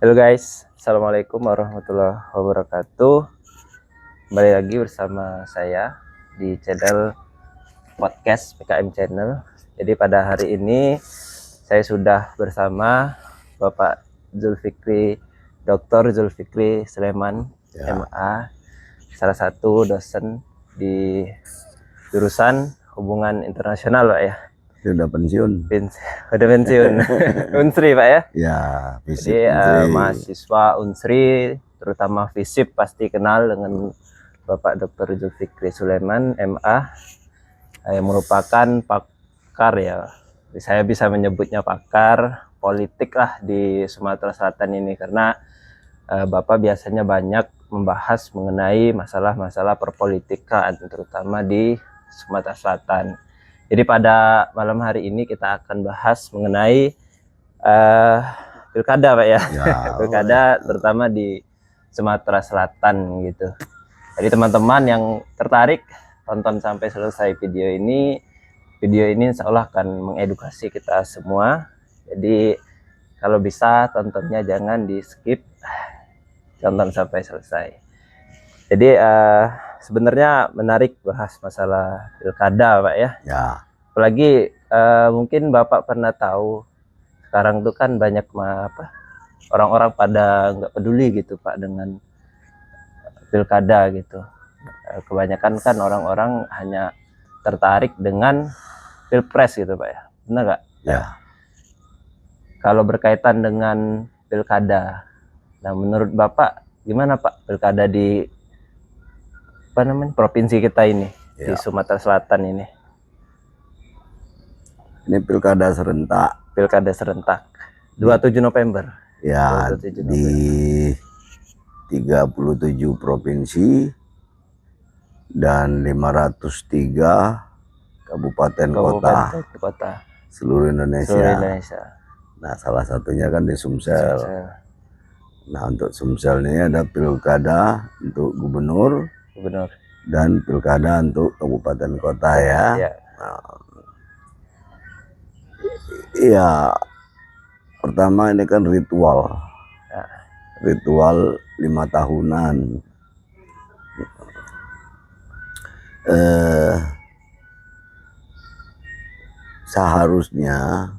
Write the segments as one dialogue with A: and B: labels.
A: Halo guys, Assalamualaikum warahmatullahi wabarakatuh. Kembali lagi bersama saya di channel podcast PKM Channel. Jadi pada hari ini saya sudah bersama Bapak Zulfikri, Dr. Zulfikri Sulaiman, MA, salah satu dosen di jurusan Hubungan Internasional, Pak ya.
B: Udah pensiun.
A: Udah pensiun. Unsri, Pak ya?
B: Ya,
A: Jadi mahasiswa Unsri, terutama FISIP, pasti kenal dengan Bapak Dr. Zulfikri Sulaiman, MA, yang merupakan pakar ya. Saya bisa menyebutnya pakar politik lah di Sumatera Selatan ini, karena Bapak biasanya banyak membahas mengenai masalah-masalah perpolitikan, terutama di Sumatera Selatan. Jadi pada malam hari ini kita akan bahas mengenai pilkada, Pak ya. Pilkada terutama di Sumatera Selatan gitu. Jadi teman-teman yang tertarik tonton sampai selesai video ini. Video ini insya Allah akan mengedukasi kita semua. Jadi kalau bisa tontonnya jangan di skip, tonton sampai selesai. Jadi sebenarnya menarik bahas masalah pilkada, Pak ya. Apalagi mungkin Bapak pernah tahu sekarang tuh kan banyak orang-orang pada nggak peduli gitu Pak dengan pilkada gitu. Kebanyakan kan orang-orang hanya tertarik dengan pilpres gitu Pak ya. Benar nggak?
B: Ya.
A: Kalau berkaitan dengan pilkada, nah menurut Bapak gimana Pak pilkada di provinsi kita ini, di Sumatera Selatan ini?
B: Ini pilkada serentak.
A: Pilkada serentak 27 November.
B: Ya,
A: 27 November.
B: di 37 provinsi dan 503 kabupaten kota seluruh Indonesia. Nah, salah satunya kan di Sumsel. Nah, untuk Sumsel ini ada pilkada untuk gubernur dan pilkada untuk kabupaten kota ya. Iya, pertama ini kan ritual 5 tahunan. Seharusnya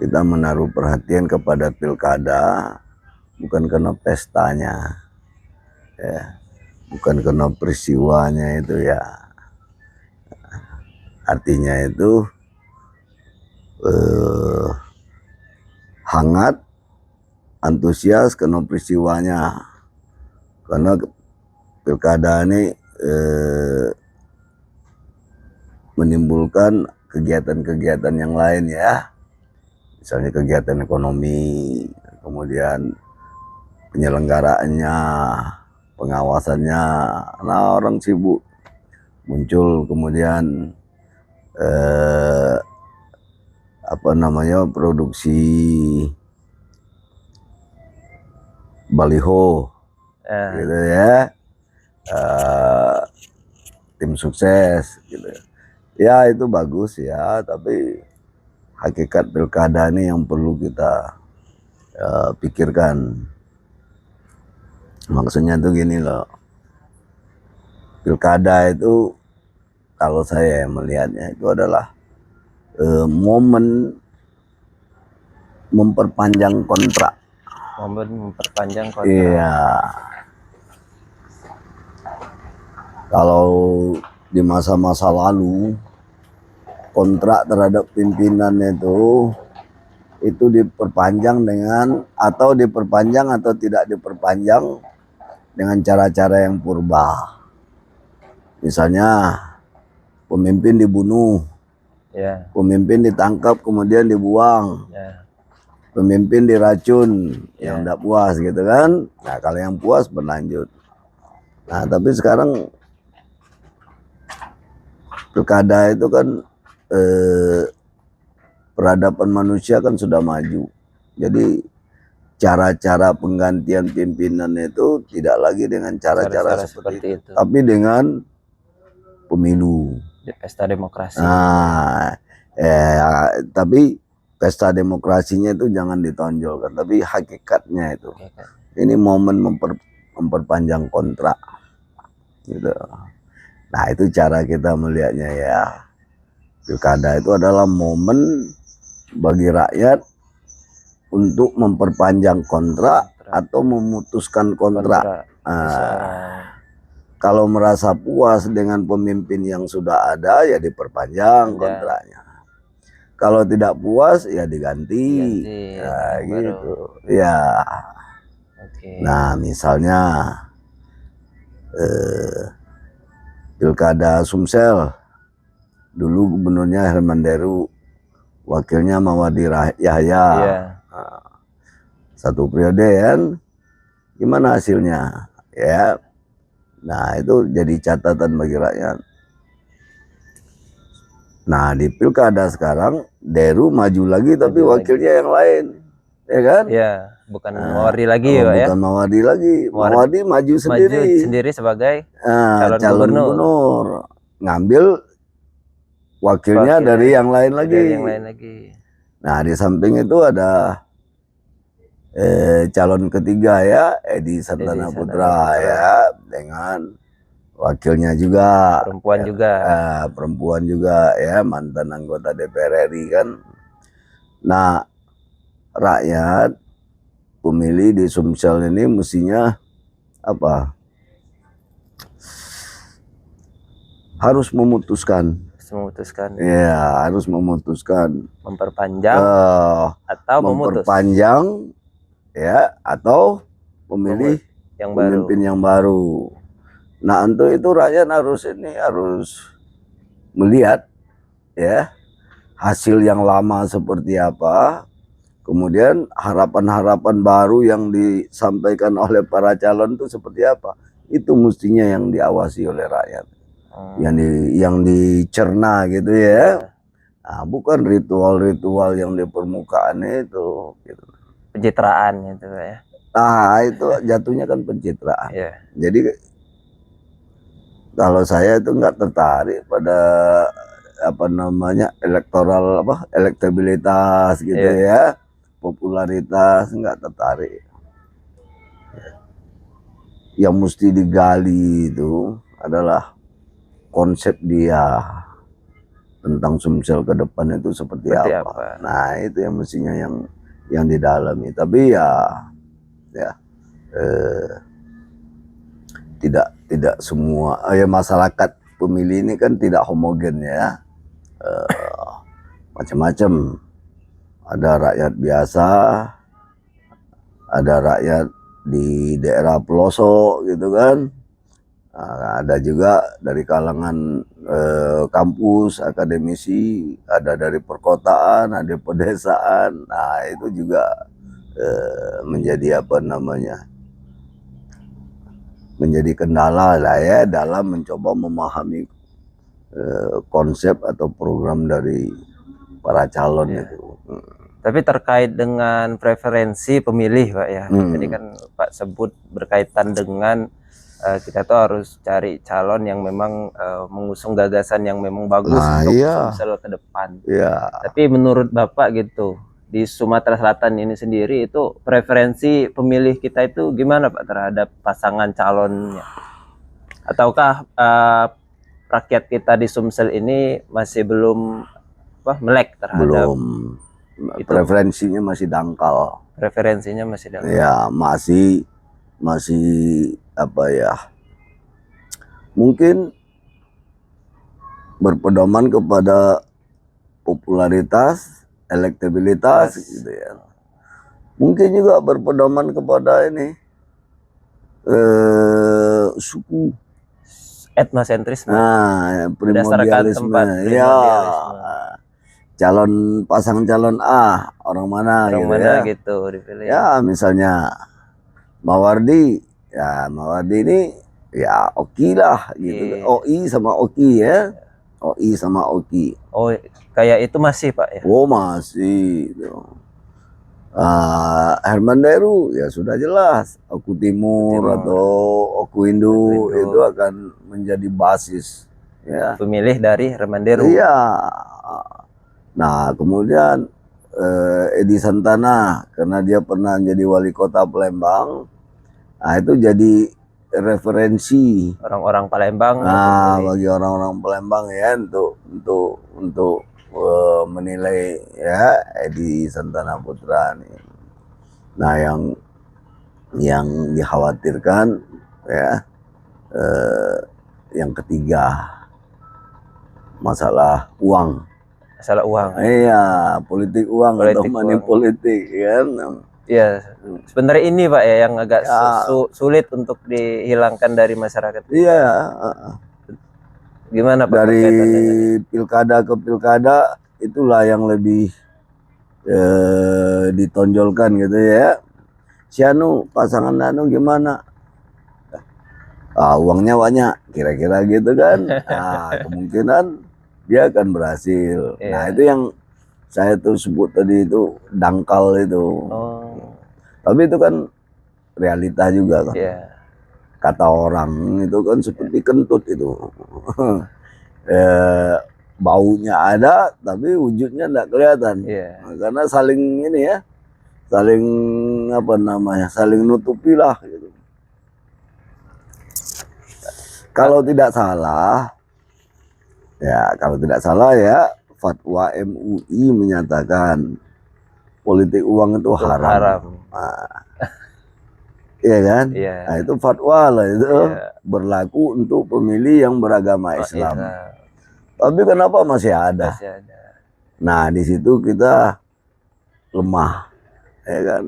B: kita menaruh perhatian kepada pilkada bukan karena pestanya, ya, bukan karena peristiwanya itu ya. Artinya itu hangat, antusias karena peristiwanya, karena pilkada ini menimbulkan kegiatan-kegiatan yang lain ya, misalnya kegiatan ekonomi, kemudian penyelenggaraannya, pengawasannya. Nah, orang sibuk, muncul kemudian produksi baliho gitu ya, tim sukses gitu ya. Itu bagus ya, tapi hakikat pilkada ini yang perlu kita pikirkan. Maksudnya tuh gini loh, pilkada itu kalau saya melihatnya itu adalah momen memperpanjang kontrak. Iya. Kalau di masa-masa lalu kontrak terhadap pimpinan itu diperpanjang atau tidak diperpanjang dengan cara-cara yang purba. Misalnya pemimpin dibunuh, pemimpin ditangkap kemudian dibuang, pemimpin diracun yang tidak puas gitu kan. Nah, kalau yang puas berlanjut. Nah, tapi sekarang pilkada itu kan peradaban manusia kan sudah maju. Jadi cara-cara penggantian pimpinan itu tidak lagi dengan cara-cara seperti itu, tapi dengan pemilu,
A: pesta demokrasi.
B: Nah, tapi pesta demokrasinya itu jangan ditonjolkan, tapi hakikatnya itu.
A: Oke, Kak.
B: Ini momen memperpanjang kontrak, gitu. Nah itu cara kita melihatnya ya. Pilkada itu adalah momen bagi rakyat untuk memperpanjang kontrak atau memutuskan kontrak. Nah, kalau merasa puas dengan pemimpin yang sudah ada ya diperpanjang kontraknya. Kalau tidak puas ya diganti. Nah, gitu. Ya. Nah, misalnya Pilkada Sumsel, dulu gubernurnya Herman Deru, wakilnya Mawadi Yahya. Nah, satu periode kan, gimana hasilnya? Ya. Nah, itu jadi catatan bagi rakyat. Nah, di Pilkada sekarang Deru maju lagi tapi wakilnya yang lain. Ya kan?
A: Iya, bukan Mawadi lagi ya, Pak ya.
B: Bukan Mawadi lagi. Mawadi maju sendiri
A: sebagai
B: calon gubernur. Ngambil wakilnya dari yang lain lagi. Nah, di samping itu ada calon ketiga ya, Edi Santana Putra ya, dengan wakilnya juga perempuan juga ya, mantan anggota DPR RI kan. Nah, rakyat pemilih di Sumsel ini mestinya apa? Harus memutuskan. Ya, harus memutuskan.
A: Memperpanjang atau
B: memperpanjang ya, atau memilih pemimpin yang baru. Nah, untuk itu rakyat harus melihat ya hasil yang lama seperti apa, kemudian harapan-harapan baru yang disampaikan oleh para calon itu seperti apa. Itu mestinya yang diawasi oleh rakyat, yang dicerna gitu ya. Nah, bukan ritual-ritual yang di permukaan itu. Gitu.
A: Pencitraan itu ya.
B: Nah, itu jatuhnya kan pencitraan. Jadi kalau saya itu nggak tertarik pada elektabilitas gitu ya, popularitas, nggak tertarik. Yang mesti digali itu adalah konsep dia tentang Sumsel ke depan itu seperti apa. Nah, itu yang mestinya yang didalami. Tapi tidak semua masyarakat pemilih ini kan tidak homogen ya, macam-macam. Ada rakyat biasa, ada rakyat di daerah pelosok gitu kan. Nah, ada juga dari kalangan kampus, akademisi, ada dari perkotaan, ada pedesaan. Nah, itu juga menjadi menjadi kendala lah ya dalam mencoba memahami konsep atau program dari para calon itu.
A: Tapi terkait dengan preferensi pemilih, Pak ya. Tadi kan Pak sebut berkaitan dengan kita tuh harus cari calon yang memang mengusung gagasan yang memang bagus untuk Sumsel ke depan. Tapi menurut Bapak gitu, di Sumatera Selatan ini sendiri itu preferensi pemilih kita itu gimana Pak terhadap pasangan calonnya? Ataukah rakyat kita di Sumsel ini masih belum melek terhadap
B: preferensinya masih dangkal. Ya, masih mungkin berpedoman kepada popularitas, elektabilitas gitu ya. Mungkin juga berpedoman kepada suku,
A: etnosentrisme.
B: Nah, primordialisme. Ya, pasang calon A orang mana
A: gitu dipilih.
B: Ya, misalnya Mawardi ini ya Oki lah gitu. OI sama Oki ya. OI sama Oki.
A: Oh, kayak itu masih Pak ya?
B: Oh, masih. Herman Deru ya sudah jelas. Oku Timur atau Oku Indo itu akan menjadi basis ya.
A: Pemilih dari Herman Deru.
B: Iya. Nah, kemudian Edi Santana karena dia pernah jadi wali kota Palembang. Nah, itu jadi referensi
A: orang-orang Palembang
B: bagi orang-orang Palembang ya untuk menilai ya Edi Santana Putra nih. Nah, yang dikhawatirkan ya yang ketiga masalah uang.
A: Masalah uang.
B: Iya, politik uang atau money politik kan.
A: Iya, sebenarnya ini Pak ya yang agak sulit untuk dihilangkan dari masyarakat.
B: Iya.
A: Gimana Pak?
B: Dari pilkada ke pilkada itulah yang lebih ditonjolkan gitu ya. Si Anu, pasangan Anu gimana? Uangnya banyak, kira-kira gitu kan. Kemungkinan dia akan berhasil. Nah, itu yang saya tuh sebut tadi itu dangkal itu. Tapi itu kan realita juga kan. Kata orang itu kan seperti kentut itu. Baunya ada tapi wujudnya enggak kelihatan. Karena saling ini ya. Saling apa namanya? Saling nutupi lah gitu. Kalau tidak salah ya fatwa MUI menyatakan politik uang itu haram. Iya kan? Nah, itu fatwa lah itu berlaku untuk pemilih yang beragama Islam. Tapi kenapa masih ada? Nah, di situ kita lemah, ya kan?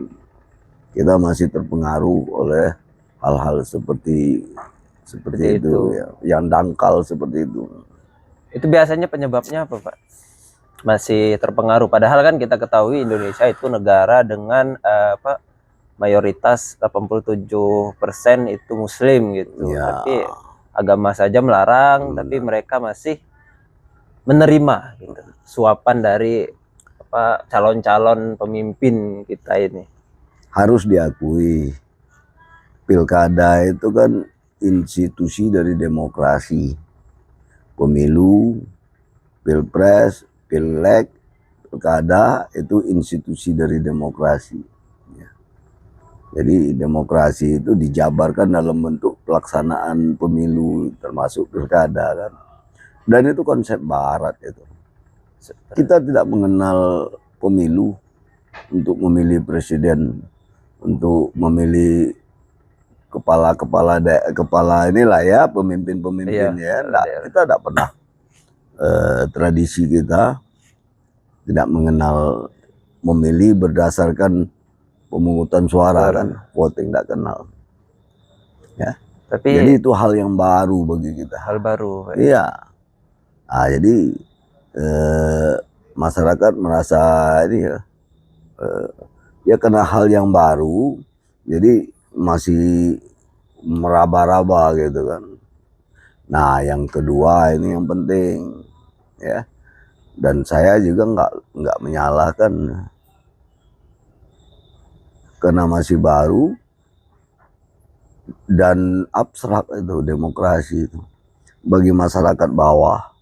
B: Kita masih terpengaruh oleh hal-hal seperti itu ya, yang dangkal seperti itu.
A: Itu biasanya penyebabnya apa Pak? Masih terpengaruh. Padahal kan kita ketahui Indonesia itu negara dengan mayoritas 87% itu Muslim gitu. Tapi agama saja melarang, tapi mereka masih menerima gitu, suapan dari calon-calon pemimpin kita ini. Harus
B: diakui, pilkada itu kan institusi dari demokrasi. Pemilu, pilpres, pileg, pilkada itu institusi dari demokrasi. Jadi demokrasi itu dijabarkan dalam bentuk pelaksanaan pemilu termasuk pilkada kan. Dan itu konsep barat itu. Kita tidak mengenal pemilu untuk memilih presiden, untuk memilih kepala inilah ya, pemimpin-pemimpin ya. Kita tidak pernah tradisi kita tidak mengenal memilih berdasarkan pemungutan suara kan, voting tidak kenal. Ya. Jadi itu hal yang baru bagi kita.
A: Hal baru.
B: Iya. Nah, jadi masyarakat merasa ini ya karena hal yang baru, jadi masih meraba-raba gitu kan. Nah, yang kedua ini yang penting ya. Dan saya juga nggak menyalahkan karena masih baru dan abstrak itu demokrasi itu bagi masyarakat bawah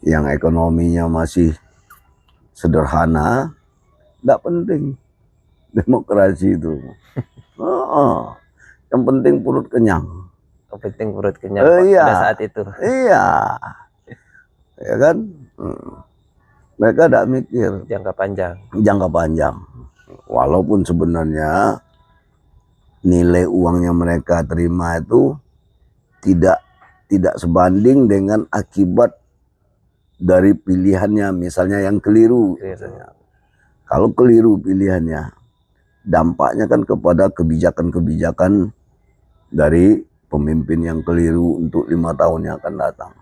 B: yang ekonominya masih sederhana, nggak penting demokrasi itu. Yang penting perut kenyang.
A: Yang penting perut kenyang pada saat itu.
B: Iya, ya kan. Mereka tidak mikir
A: jangka panjang.
B: Walaupun sebenarnya nilai uang yang mereka terima itu tidak sebanding dengan akibat dari pilihannya, misalnya yang keliru. Kalau keliru pilihannya, dampaknya kan kepada kebijakan-kebijakan dari pemimpin yang keliru untuk 5 tahun yang akan datang.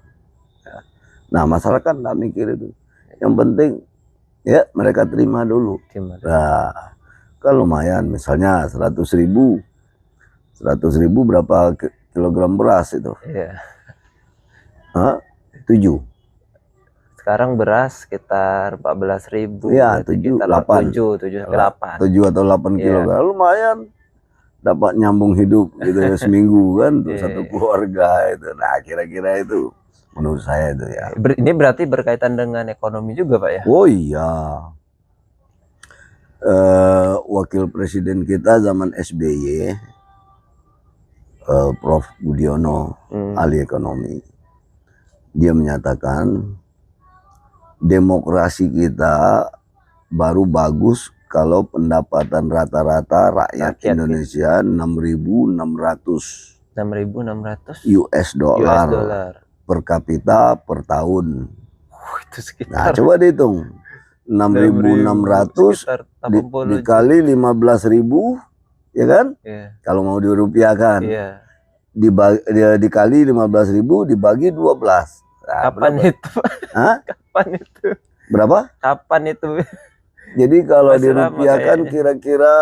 B: Nah, masyarakat tidak mikir itu. Yang penting ya mereka terima dulu. Nah, kalau lumayan misalnya 100.000 berapa kilogram beras itu? 7.
A: Sekarang beras sekitar 14.000.
B: Ya, 7 atau 8 kilogram. Lumayan dapat nyambung hidup gitu ya, seminggu kan untuk satu keluarga itu. Nah, kira-kira itu menurut saya itu ya.
A: Ini berarti berkaitan dengan ekonomi juga Pak ya?
B: Oh iya. wakil presiden kita zaman SBY, Prof. Budiono, ahli ekonomi, dia menyatakan demokrasi kita baru bagus kalau pendapatan rata-rata rakyat Indonesia 6.600 US dollar per kapita per tahun.
A: Itu sekitar,
B: Nah, coba dihitung 6.600 dikali 15.000, ya kan?
A: Yeah.
B: Kalau mau dirupiahkan,
A: yeah.
B: Dikali 15.000 dibagi 12. Nah,
A: kapan
B: berapa?
A: itu?
B: Hah?
A: Kapan itu?
B: Berapa?
A: Kapan itu?
B: Jadi kalau
A: Masih
B: dirupiahkan kira-kira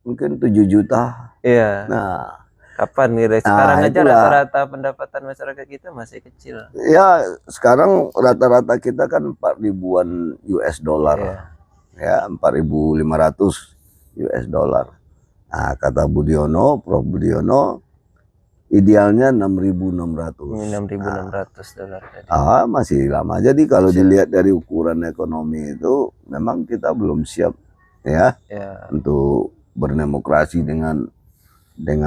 B: mungkin 7 juta.
A: Iya.
B: Nah,
A: kapan nih? Sekarang aja rata-rata pendapatan masyarakat kita masih kecil.
B: Ya, sekarang rata-rata kita kan 4 ribuan US dollar.
A: Iya.
B: Ya, 4.500 US dollar. Nah, kata Budiono, Prof. Budiono, idealnya 6.600.
A: 6.600 dolar.
B: Masih lama. Jadi kalau dilihat dari ukuran ekonomi itu, memang kita belum siap ya. Untuk berdemokrasi dengan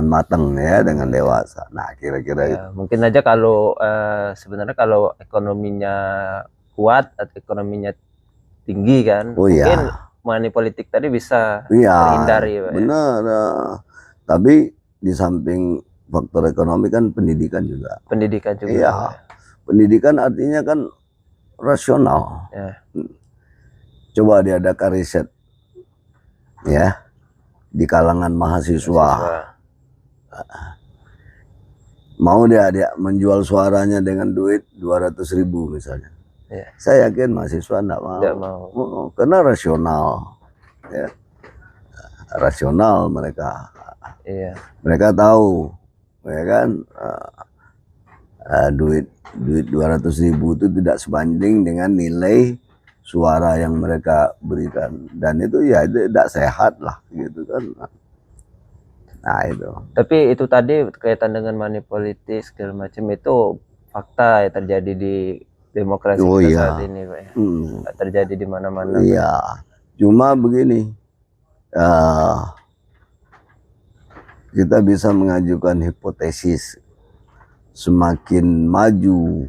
B: matang ya, dengan dewasa. Nah, kira-kira itu.
A: Mungkin aja kalau sebenarnya kalau ekonominya kuat atau ekonominya tinggi kan, mungkin money politik tadi bisa terhindari.
B: Benar. Tapi di samping faktor ekonomi kan pendidikan juga.
A: Pendidikan juga.
B: Iya. Pendidikan artinya kan rasional. Coba diadakan riset ya di kalangan mahasiswa. Mau dia menjual suaranya dengan duit 200.000 misalnya. Saya yakin mahasiswa enggak mau. Karena rasional. Ya. Rasional mereka. Mereka tahu, ya kan, duit 200.000 itu tidak sebanding dengan nilai suara yang mereka berikan, dan itu ya tidak sehat lah gitu kan. Nah itu.
A: Tapi itu tadi kaitan dengan money politik segala macam itu fakta ya terjadi di demokrasi kita saat ini, Pak. Terjadi di mana-mana.
B: Iya. Cuma begini, kita bisa mengajukan hipotesis, semakin maju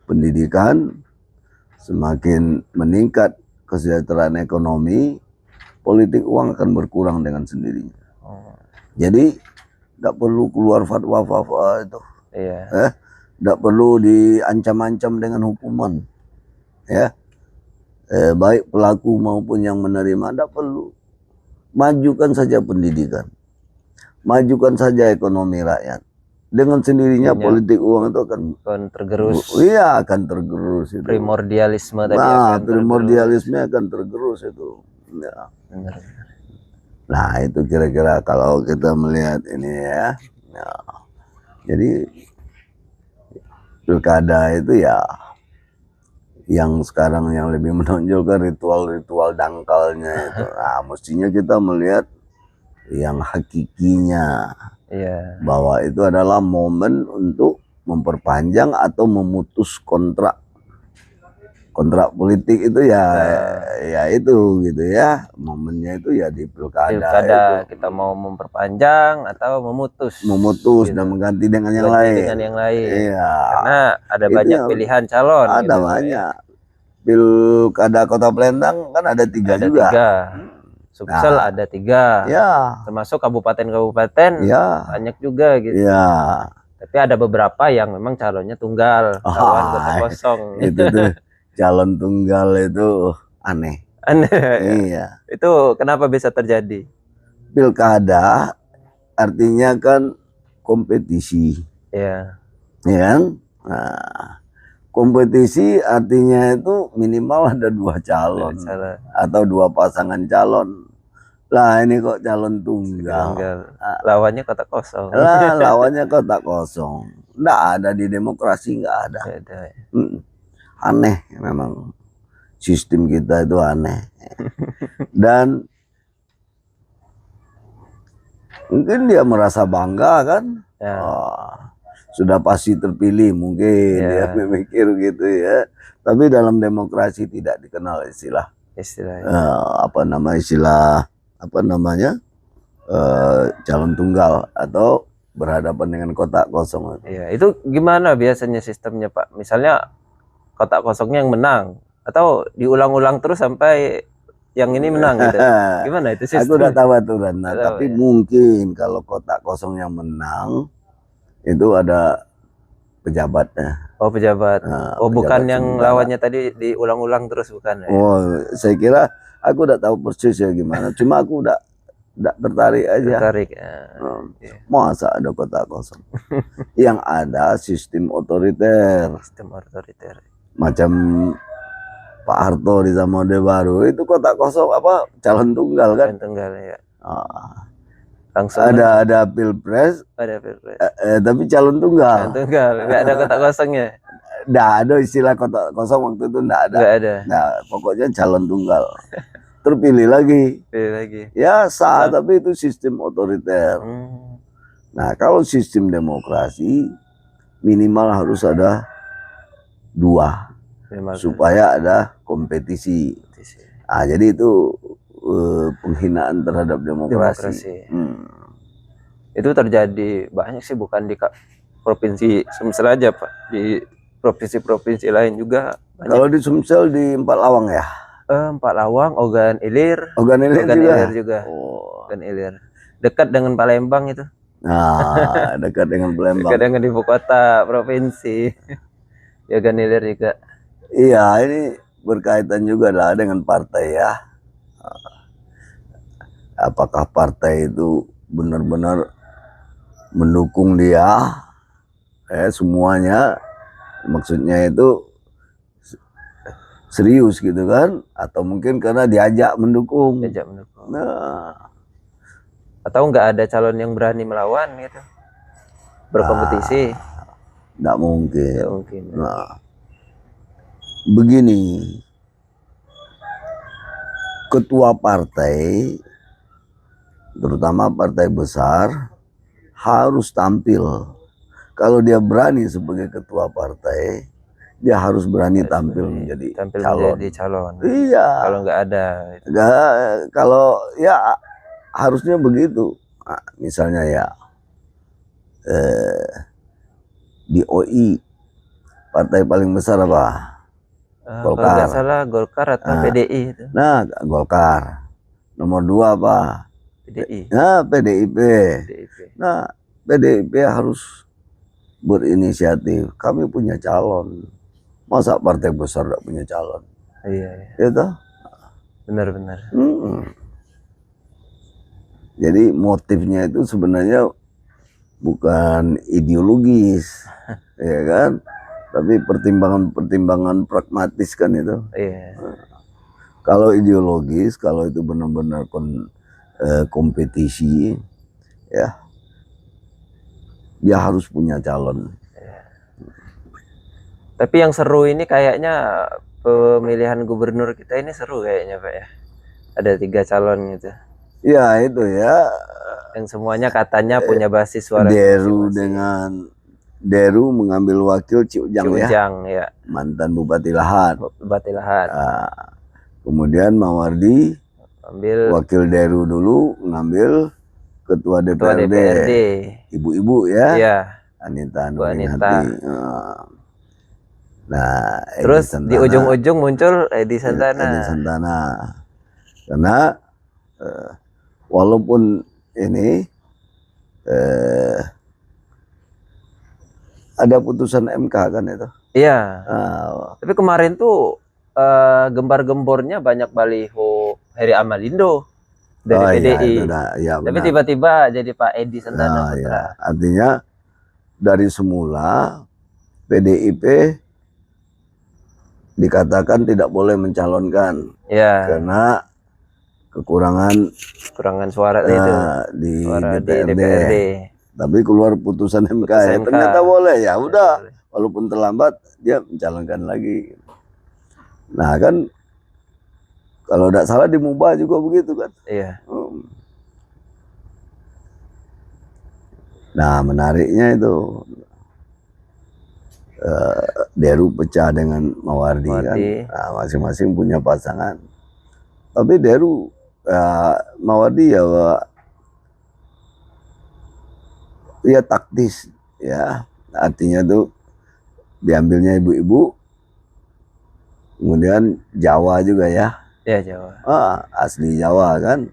B: pendidikan, semakin meningkat kesejahteraan ekonomi, politik uang akan berkurang dengan sendirinya. Jadi tidak perlu keluar fatwa-fatwa itu. Tidak perlu diancam-ancam dengan hukuman. Ya, baik pelaku maupun yang menerima, tidak perlu. Majukan saja pendidikan, majukan saja ekonomi rakyat. Dengan sendirinya politik uang itu akan
A: tergerus.
B: Iya, akan tergerus itu.
A: Primordialisme tadi
B: primordialisme akan tergerus itu. Ya.
A: Benar.
B: Nah, itu kira-kira kalau kita melihat ini ya. Jadi pilkada itu ya yang sekarang yang lebih menonjolkan ritual-ritual dangkalnya itu. Nah, mestinya kita melihat yang hakikinya. Bahwa itu adalah momen untuk memperpanjang atau memutus kontrak politik itu ya itu gitu ya, momennya itu ya di pilkada itu.
A: Kita mau memperpanjang atau memutus
B: gitu. Dan mengganti dengan yang lain. Iya.
A: Karena ada banyak pilihan calon.
B: Ada gitu, banyak. Pilkada Kota Palembang kan ada 3 juga.
A: Sumsel ada 3, termasuk kabupaten-kabupaten banyak juga gitu. Tapi ada beberapa yang memang calonnya tunggal, kawan kota kosong.
B: Itu tuh calon tunggal itu aneh. Iya.
A: Itu kenapa bisa terjadi?
B: Pilkada artinya kan kompetisi.
A: Iya.
B: Kan? Nah, kompetisi artinya itu minimal ada 2 calon atau 2 pasangan calon. Lah ini kok calon tunggal.
A: Lawannya kota kosong.
B: Lawannya kota kosong. Nggak ada di demokrasi, nggak ada. Aneh memang. Sistem kita itu aneh. Dan mungkin dia merasa bangga kan. Sudah pasti terpilih mungkin. Dia memikir gitu ya. Tapi dalam demokrasi tidak dikenal istilah
A: istilahnya.
B: Apa namanya calon tunggal atau berhadapan dengan kotak kosong.
A: Iya, itu gimana biasanya sistemnya Pak? Misalnya kotak kosongnya yang menang atau diulang-ulang terus sampai yang ini menang gitu. Gimana itu sistemnya?
B: Aku udah tahu aturan. Nah,
A: Nggak tahu,
B: tapi
A: ya.
B: mungkin kalau kotak kosong yang menang itu ada pejabatnya.
A: Oh, pejabat.
B: Nah,
A: Oh, bukan
B: pejabat
A: yang
B: sementara.
A: lawannya tadi diulang-ulang terus, bukan ya?
B: Oh, saya kira aku udah tahu persis ya gimana. Cuma aku udah tertarik aja.
A: Tertarik. Iya.
B: Masa ada kotak kosong? Yang ada sistem otoriter.
A: Sistem otoriter.
B: Macam Pak Harto di zaman Orde Baru itu kotak kosong apa calon tunggal kan?
A: Calon tunggal ya.
B: Langsung ada pilpres.
A: Ada pilpres.
B: Tapi calon tunggal.
A: Calon tunggal, nggak ada kotak kosongnya.
B: Nggak ada istilah kotak kosong waktu itu, nggak ada.
A: Nggak ada.
B: Nah, pokoknya calon tunggal. Terpilih lagi.
A: Pilih lagi.
B: Ya sah, tapi itu sistem otoriter. Nah, kalau sistem demokrasi minimal harus ada 2 supaya ada kompetisi. Nah, jadi itu penghinaan terhadap demokrasi.
A: Itu terjadi banyak sih, bukan di provinsi Sumsel aja Pak, di provinsi-provinsi lain juga banyak.
B: Kalau di Sumsel di Empat Lawang ya?
A: Empat Lawang, Ogan Ilir.
B: Ogan Ilir
A: juga. Ogan Ilir. Dekat dengan Palembang itu.
B: Nah, dekat dengan Palembang.
A: Dekat dengan ibu kota provinsi. Ogan Ilir juga.
B: Iya, ini berkaitan juga lah dengan partai ya. Apakah partai itu benar-benar mendukung dia? Semuanya, maksudnya itu serius gitu kan? Atau mungkin karena diajak mendukung. Nah.
A: Atau nggak ada calon yang berani melawan gitu, berkompetisi?
B: Nggak mungkin.
A: Nggak mungkin.
B: Nah, begini, ketua partai, terutama partai besar, harus tampil. Kalau dia berani sebagai ketua partai, dia harus berani tampil menjadi
A: calon.
B: Iya.
A: Kalau nggak ada.
B: Kalau ya harusnya begitu. Nah, misalnya ya di OI partai paling besar apa?
A: Golkar. Kalau nggak salah Golkar atau PDI itu.
B: Nah, Golkar. Nomor 2 apa?
A: PDI.
B: Nah, PDIP. Nah, PDIP harus berinisiatif. Kami punya calon. Masa partai besar tidak punya calon?
A: Iya.
B: Itu
A: benar-benar.
B: Jadi motifnya itu sebenarnya bukan ideologis, ya kan? Tapi pertimbangan pragmatis kan itu.
A: Iya.
B: Kalau ideologis, kalau itu benar-benar kompetisi, ya, dia harus punya calon.
A: Tapi yang seru ini kayaknya pemilihan gubernur kita ini seru kayaknya Pak ya. Ada 3 calon gitu.
B: Ya itu ya.
A: Yang semuanya katanya punya basis suara.
B: Deru mengambil wakil Ciujang
A: ya.
B: Mantan Bupati Lahat. Kemudian Mawardi ambil wakil Deru dulu, ngambil ketua DPRD. Ibu-ibu ya.
A: Iya.
B: Anita Nurhati. Nah,
A: terus di ujung-ujung muncul Edi Santana.
B: Edi Santana. Karena walaupun ini ada putusan MK kan itu.
A: Iya. Tapi kemarin tuh gembar-gembornya banyak baliho Heri Amalindo dari PDI. Tapi tiba-tiba jadi Pak Edi Santana Putra.
B: Artinya dari semula PDIP dikatakan tidak boleh mencalonkan. Karena kekurangan suara itu di DPRD. Tapi keluar putusan MK ya, ternyata boleh ya. Udah, walaupun terlambat dia mencalonkan lagi. Nah kan kalau tidak salah di MUBA juga begitu kan.
A: Iya.
B: Nah menariknya itu Deru pecah dengan Mawardi. Kan. Nah, masing-masing punya pasangan. Tapi Deru Mawardi ya taktis ya, artinya tuh diambilnya ibu-ibu, kemudian Jawa juga ya.
A: Ya, Jawa.
B: Asli Jawa kan.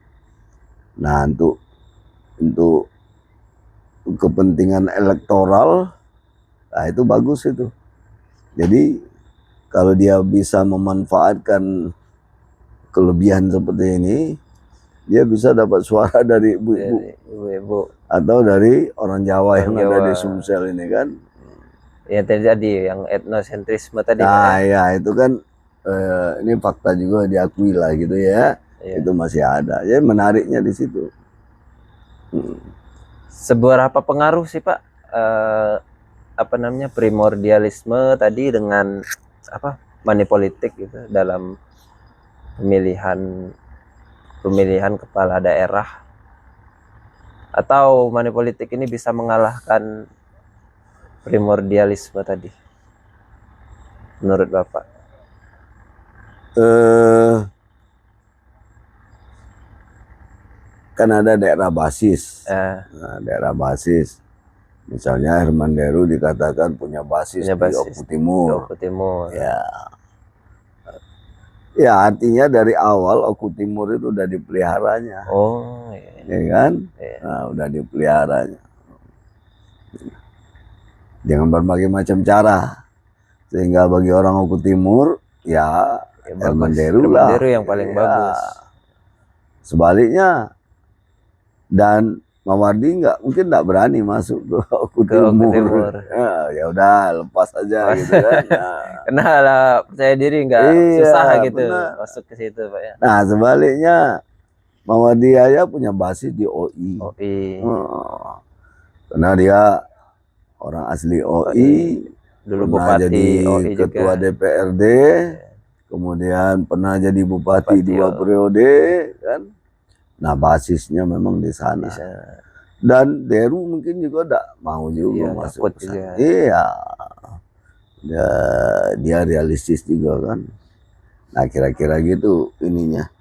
B: Nah, untuk kepentingan elektoral, nah itu bagus itu. Jadi kalau dia bisa memanfaatkan kelebihan seperti ini, dia bisa dapat suara dari ibu-ibu atau dari orang Jawa yang ada di Sumsel ini kan.
A: Ya terjadi yang etnosentrisme tadi.
B: Nah ya itu kan ini fakta juga diakui lah gitu ya. Itu masih ada. Ya menariknya di situ.
A: Seberapa pengaruh sih Pak apa namanya primordialisme tadi dengan apa money politik gitu dalam pemilihan kepala daerah, atau money politik ini bisa mengalahkan primordialisme tadi menurut Bapak?
B: Kan ada daerah basis. Nah, daerah basis misalnya Herman Deru dikatakan punya basis di Oku Timur. Ya artinya dari awal Oku Timur itu udah dipeliharanya. Ya kan? Nah, udah dipeliharanya dengan berbagai macam cara, sehingga bagi orang Oku Timur ya Herman Deru lah
A: yang paling bagus.
B: Sebaliknya, dan Mawardi mungkin nggak berani masuk ke Oku Timur. Ya udah lepas aja gitu kan.
A: Kena lah, percaya diri nggak susah gitu masuk ke situ Pak ya.
B: Nah sebaliknya Mawardi aja punya basis di OI. Karena dia orang asli OI,
A: dulu
B: pernah
A: bupati
B: jadi
A: OI
B: ketua
A: juga.
B: DPRD, kemudian pernah jadi bupati 2 periode kan. Nah basisnya memang di sana. Dan Deru mungkin juga tidak mau juga masuk ke sana. Iya. Dia realistis juga kan. Nah kira-kira gitu ininya.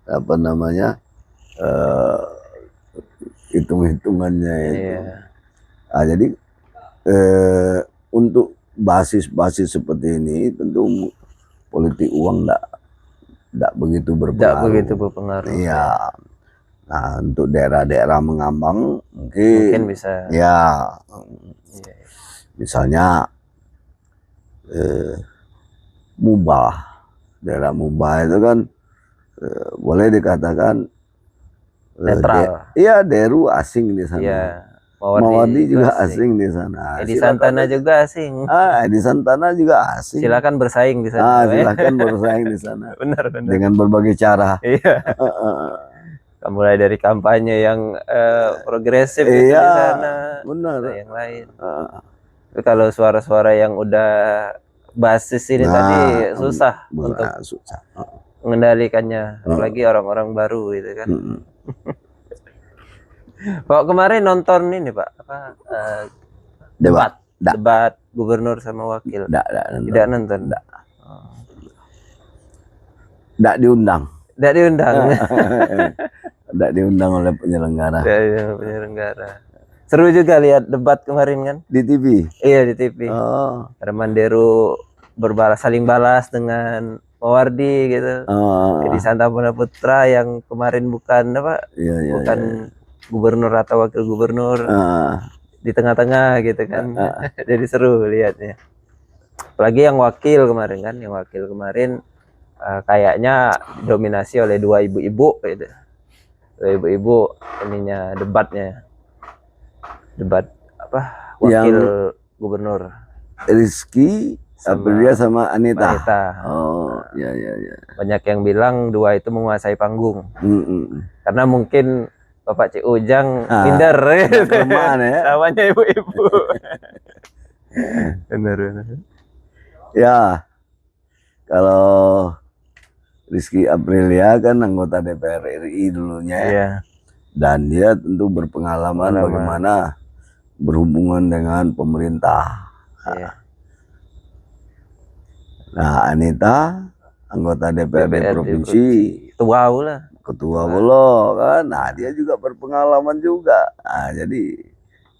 B: Apa namanya? Hitung-hitungannya itu. Nah, jadi untuk basis-basis seperti ini tentu politik uang tidak begitu berpengaruh. Iya. Nah untuk daerah-daerah mengambang mungkin
A: bisa.
B: Ya. Misalnya Mubah, daerah Mubah itu kan boleh dikatakan
A: netral.
B: Iya Deru asing di sana. Mawardi juga asing di sana.
A: Edi Santana juga asing.
B: Edi Santana juga asing.
A: Silakan bersaing di sana.
B: Silakan bersaing di sana.
A: Benar.
B: Dengan berbagai cara.
A: Iya. Mulai dari kampanye yang progresif di sana.
B: Benar.
A: Yang lain. Kalau suara-suara yang udah basis ini tadi susah untuk mengendalikannya, apalagi orang-orang baru gitu kan. Pak kemarin nonton ini Pak debat gubernur sama wakil. Tidak nonton.
B: Tidak diundang.
A: Tidak diundang.
B: Tidak diundang oleh penyelenggara.
A: Seru juga lihat debat kemarin kan
B: di TV.
A: Iya di TV. Herman Deru saling balas dengan Mawardi gitu. Jadi Santapuna Putra yang kemarin bukan bukan gubernur atau wakil gubernur, di tengah-tengah gitu kan. Jadi seru lihatnya. Apalagi yang wakil kemarin kan, kayaknya dominasi oleh 2 ibu-ibu gitu. 2 ibu-ibu ininya debat wakil yang gubernur.
B: Rizky Aprilia sama Anita. Ya.
A: Banyak yang bilang 2 itu menguasai panggung. Karena mungkin Bapak Cik Ujang minder namanya ibu-ibu. Benar.
B: Ya, kalau Rizky Aprilia kan anggota DPR RI dulunya.
A: Iya.
B: Dan dia tentu berpengalaman bagaimana berhubungan dengan pemerintah. Nah Anita anggota DPRD provinsi,
A: ketua lah,
B: ketua Bulog kan. Nah, dia juga berpengalaman juga. Nah, jadi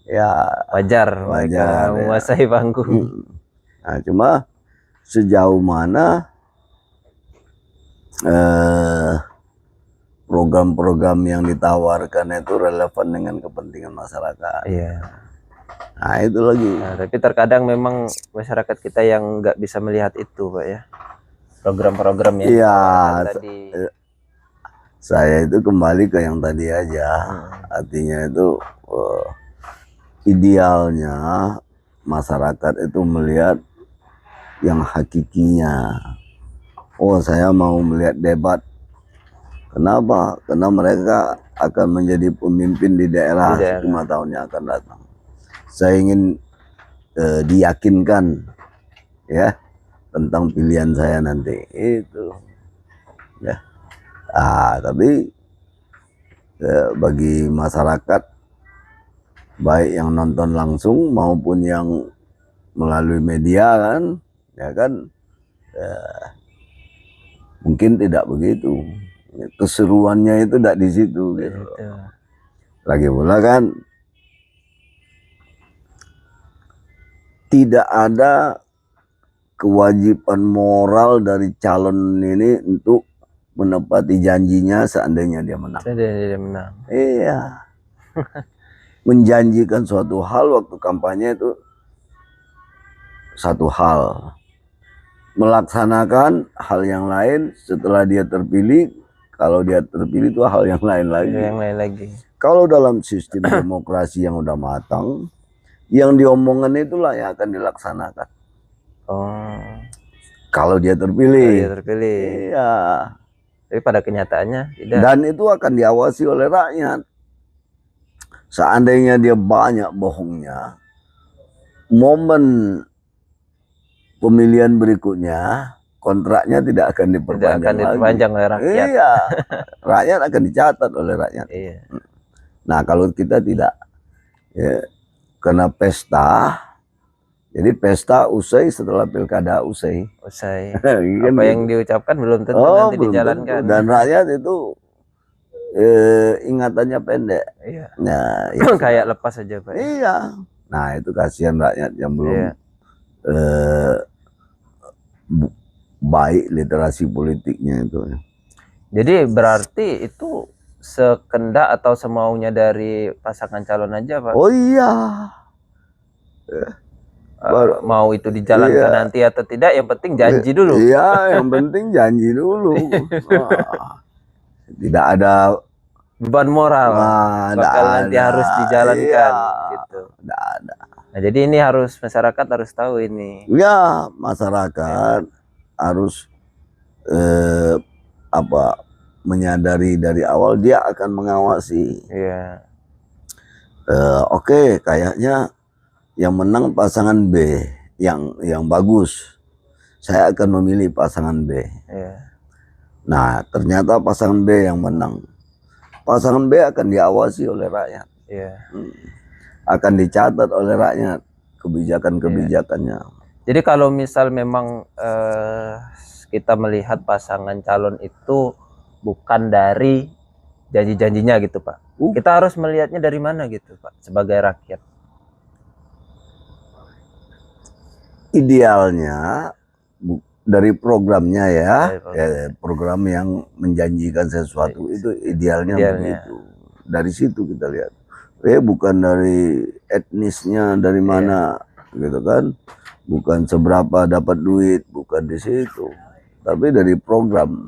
B: ya
A: wajar mereka
B: ya.
A: menguasai panggung.
B: Nah, cuma sejauh mana program-program yang ditawarkan itu relevan dengan kepentingan masyarakat.
A: Iya.
B: Nah, itu lagi.
A: Nah, tapi terkadang memang masyarakat kita yang nggak bisa melihat itu, Pak ya. Program-program yang ditawarkan tadi.
B: Saya itu kembali ke yang tadi aja. Artinya itu idealnya masyarakat itu melihat yang hakikinya. Oh, saya mau melihat debat. Kenapa? Karena mereka akan menjadi pemimpin di daerah 5 tahun yang akan datang. Saya ingin diyakinkan ya tentang pilihan saya nanti itu ya. Tapi bagi masyarakat baik yang nonton langsung maupun yang melalui media kan ya kan mungkin tidak begitu, keseruannya itu tidak di situ gitu. Lagi pula kan tidak ada kewajiban moral dari calon ini untuk menepati janjinya seandainya dia menang.
A: Seandainya dia menang.
B: Iya. Menjanjikan suatu hal waktu kampanye itu satu hal. Melaksanakan hal yang lain setelah dia terpilih. Kalau dia terpilih itu hal yang lain lagi.
A: Yang lain lagi.
B: Kalau dalam sistem demokrasi yang udah matang, yang diomongkan itulah yang akan dilaksanakan.
A: Oh.
B: Kalau dia terpilih.
A: Kalau dia terpilih.
B: Iya.
A: Tapi pada kenyataannya tidak.
B: Dan itu akan diawasi oleh rakyat. Seandainya dia banyak bohongnya, momen pemilihan berikutnya kontraknya tidak akan diperpanjang,
A: tidak akan diperpanjang oleh rakyat.
B: Iya, rakyat akan dicatat oleh rakyat.
A: Iya.
B: Nah, kalau kita tidak, ya, kena pesta, jadi pesta usai setelah pilkada usai. Apa
A: yang diucapkan belum tentu nanti belum dijalankan.
B: Tentu. Dan rakyat itu ingatannya pendek.
A: Iya.
B: Nah,
A: kayak lepas saja, Pak.
B: Iya. Nah, itu kasihan rakyat yang belum baik literasi politiknya itu. Jadi
A: berarti itu sekendak atau semaunya dari pasangan calon aja, Pak?
B: Oh iya.
A: Mau itu dijalankan nanti atau tidak, yang penting janji dulu.
B: Iya, yang penting janji dulu. Tidak ada
A: beban moral. Bakal nanti harus dijalankan gitu.
B: Tidak ada.
A: Nah, jadi ini harus masyarakat harus tahu ini.
B: Ya, masyarakat harus menyadari dari awal dia akan mengawasi.
A: Iya.
B: Oke, kayaknya yang menang pasangan B yang bagus. Saya akan memilih pasangan B.
A: Iya.
B: Nah, ternyata pasangan B yang menang. Pasangan B akan diawasi oleh rakyat.
A: Iya.
B: Akan dicatat oleh rakyat kebijakan-kebijakannya.
A: Jadi kalau misal memang kita melihat pasangan calon itu bukan dari janji-janjinya gitu, Pak. Kita harus melihatnya dari mana gitu, Pak, sebagai rakyat.
B: Idealnya dari programnya ya, program yang menjanjikan sesuatu itu idealnya begitu. Dari situ kita lihat. Bukan dari etnisnya dari mana gitu kan. Bukan seberapa dapat duit, bukan di situ. Tapi dari program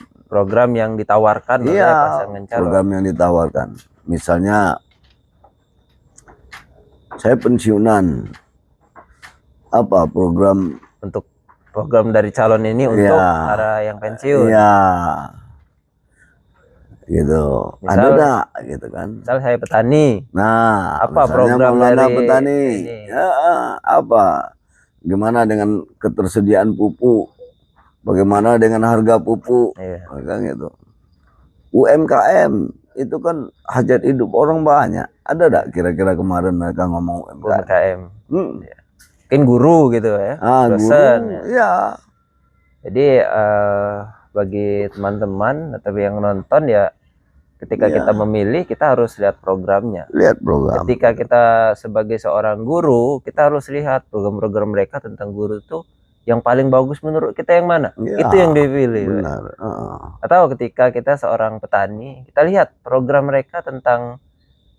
A: yang ditawarkan oleh pasangan calon.
B: Program yang ditawarkan. Misalnya saya pensiunan. Apa program
A: dari calon ini untuk para yang pensiun?
B: Iya. Gitu. Ada enggak gitu kan?
A: Misal saya petani.
B: Nah,
A: apa program dari
B: petani? Ya, apa? Gimana dengan ketersediaan pupuk? Bagaimana dengan harga pupuk? Kan gitu. UMKM itu kan hajat hidup orang banyak. Ada enggak kira-kira kemarin mereka ngomong
A: UMKM? Mungkin guru gitu ya,
B: dosen. Guru, ya.
A: Jadi bagi teman-teman atau yang nonton ya, ketika
B: Iya.
A: kita memilih kita harus lihat programnya.
B: Lihat program.
A: Ketika kita sebagai seorang guru, kita harus lihat program-program mereka tentang guru tuh yang paling bagus menurut kita yang mana.
B: Ya,
A: itu yang dipilih.
B: benar.
A: Atau ketika kita seorang petani, kita lihat program mereka tentang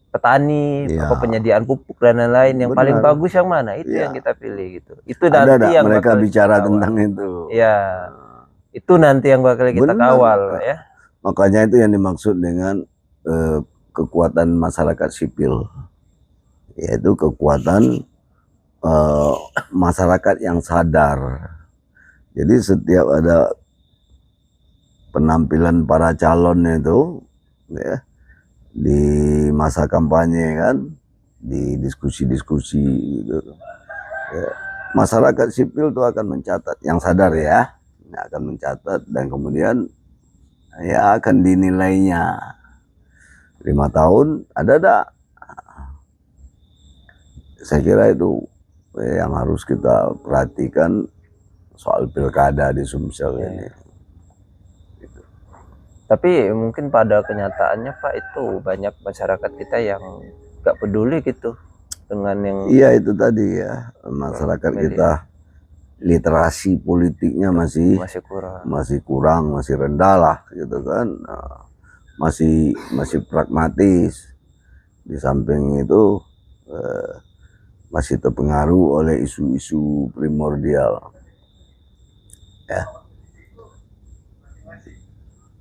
A: petani,
B: Ya.
A: apa penyediaan pupuk dan lain-lain, yang paling
B: Benar.
A: bagus yang mana, itu
B: Ya.
A: yang kita pilih gitu. Itu
B: Ada
A: nanti yang
B: mereka
A: bakal
B: bicara
A: kita
B: tentang
A: kawal.
B: itu.
A: Ya, itu nanti yang bakal kita
B: Benar.
A: kawal ya.
B: Makanya itu yang dimaksud dengan kekuatan masyarakat sipil, yaitu kekuatan masyarakat yang sadar. Jadi setiap ada penampilan para calon itu ya, di masa kampanye kan, di diskusi-diskusi gitu ya, masyarakat sipil itu akan mencatat, yang sadar ya, akan mencatat dan kemudian ya akan dinilainya 5 tahun ada. Saya kira itu yang harus kita perhatikan soal pilkada di Sumsel ini.
A: Tapi mungkin pada kenyataannya Pak, itu banyak masyarakat kita yang gak peduli gitu dengan yang.
B: Iya, itu tadi ya, masyarakat kita literasi politiknya masih kurang, masih rendah lah gitu kan. Masih pragmatis. Di samping itu masih terpengaruh oleh isu-isu primordial.